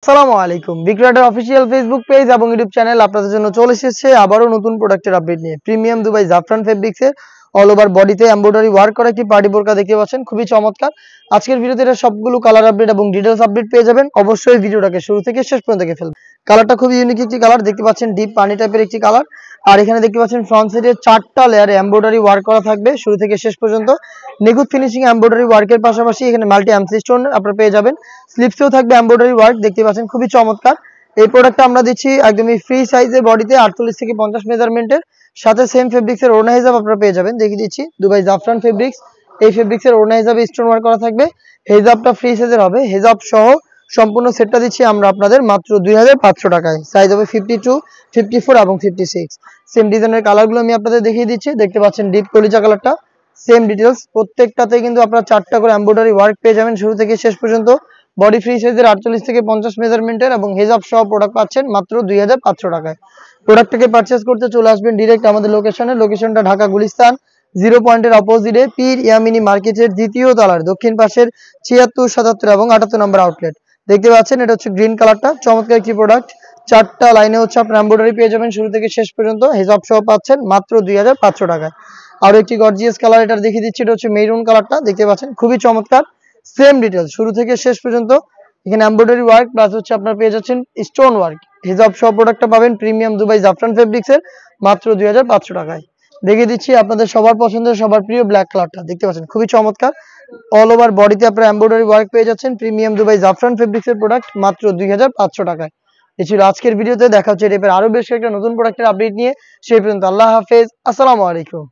আসসালামু আলাইকুম। বিক্রয়ডার official Facebook page এবং ইউটিউব চ্যানেল আপনাদের জন্য চলে এসেছে আবারও নতুন প্রোডাক্টের আপডেট নিয়ে। প্রিমিয়াম দুবাই জাফরান ফেব্রিক্সের অল ওভার বডিতে এমব্রয়ডারি ওয়ার্ক করা একটি পার্টি বোরকা দেখতে পাচ্ছেন, খুবই চমৎকার। আজকের ভিডিওতে এটা সবগুলো কালার আপডেট এবং ডিটেইলস আপডেট পেয়ে যাবেন। অবশ্যই ভিডিওটাকে শুরু থেকে শেষ পর্যন্ত দেখে ফেলবেন। কালারটা খুবই ইউনিক একটি কালার, দেখতে পাচ্ছেন ডিপ পানি টাইপের একটি কালার। আর এখানে দেখতে পাচ্ছেন ফ্রন্ট সাইডে 4টা লেয়ারে এমব্রয়ডারি ওয়ার্ক করা থাকবে শুরু থেকে শেষ পর্যন্ত। নিখুঁত ফিনিশিং এমব্রয়ডারি ওয়ার্কের পাশাপাশি এখানে মাল্টি এমসি স্টোন আপনারা পেয়ে যাবেন। স্লিপসেও থাকবে এমব্রয়ডারি ওয়ার্ক, দেখতে পাচ্ছেন খুবই চমৎকার। এই প্রোডাক্টটা আমরা দিচ্ছি একদমই ফ্রি সাইজে বডিতে 48 থেকে 50 মেজারমেন্টের সাথে সেম ফেব্রিক্সের ওড়না হিসাব আপনারা পেয়ে যাবেন। দেখিয়ে দিচ্ছি দুবাই জাফরান ফেব্রিক্স। এই ফেব্রিক্সের ওড়না হিসাবে স্টোন ওয়ার্ক করা থাকবে। হেজাবটা ফ্রি সাইজের হবে, হেজাব সহ সম্পূর্ণ সেটটা দিচ্ছি আমরা আপনাদের মাত্র 2500 টাকায়। সাইজ হবে 52, 54 এবং 56। সেম ডিজাইনের কালারগুলো আমি আপনাদের দেখিয়ে দিচ্ছি। দেখতে পাচ্ছেন ডিপ কলিজা কালারটা, সেম ডিটেলস প্রত্যেকটাতে কিন্তু আপনারা 4টা করে এমব্রয়ডারি ওয়ার্ক পেয়ে যাবেন শুরু থেকে শেষ পর্যন্ত। বডি ফ্রি সাইজের 48 থেকে 50 মেজারমেন্টের এবং হেজাব সহ প্রোডাক্ট পাচ্ছেন মাত্র 2500 টাকায়। প্রোডাক্টটাকে পারচেজ করতে চলে আসবেন ডিরেক্ট আমাদের লোকেশনে। লোকেশনটা ঢাকা গুলিস্তান 0 পয়েন্টের অপোজিটে পীর ইয়ামিনী মার্কেটের দ্বিতীয় তলার দক্ষিণ পাশের 76, 77 এবং 78 নম্বর আউটলেট। দেখতে পাচ্ছেন এটা হচ্ছে গ্রিন কালারটা, চমৎকার একটি প্রোডাক্ট। 4টা লাইনে হচ্ছে আপনার এমব্রয়ডারি পেয়ে যাবেন শুরু থেকে শেষ পর্যন্ত। হেজাব সহ পাচ্ছেন মাত্র 2500 টাকায়। আর একটি গর্জিয়াস কালার এটা দেখিয়ে দিচ্ছি, এটা হচ্ছে মেরুন কালারটা, দেখতে পাচ্ছেন খুবই চমৎকার। সেম ডিটেলস শুরু থেকে শেষ পর্যন্ত এখানে এমব্রয়ডারি ওয়ার্ক প্লাস হচ্ছে আপনারা পেয়ে যাচ্ছেন স্টোন ওয়ার্ক। হিজাব সহ প্রোডাক্টটা পাবেন প্রিমিয়াম দুবাই জাফরান ফেব্রিক্সের মাত্র 2500 টাকায়। দেখিয়ে দিচ্ছি আপনাদের সবার পছন্দের সবার প্রিয় ব্ল্যাক কালারটা, দেখতে পাচ্ছেন খুবই চমৎকার। অল ওভার বডিতে আপনারা এমব্রয়ডারি ওয়ার্ক পেয়ে যাচ্ছেন প্রিমিয়াম দুবাই জাফরান ফেব্রিক্সের প্রোডাক্ট মাত্র 2500 টাকায়। এই ছিল আজকের ভিডিওতে। দেখা হচ্ছে এই টাইপের আরো বেশ কয়েকটা নতুন প্রোডাক্টের আপডেট নিয়ে। সেই পর্যন্ত আল্লাহ হাফেজ, আসসালামু আলাইকুম।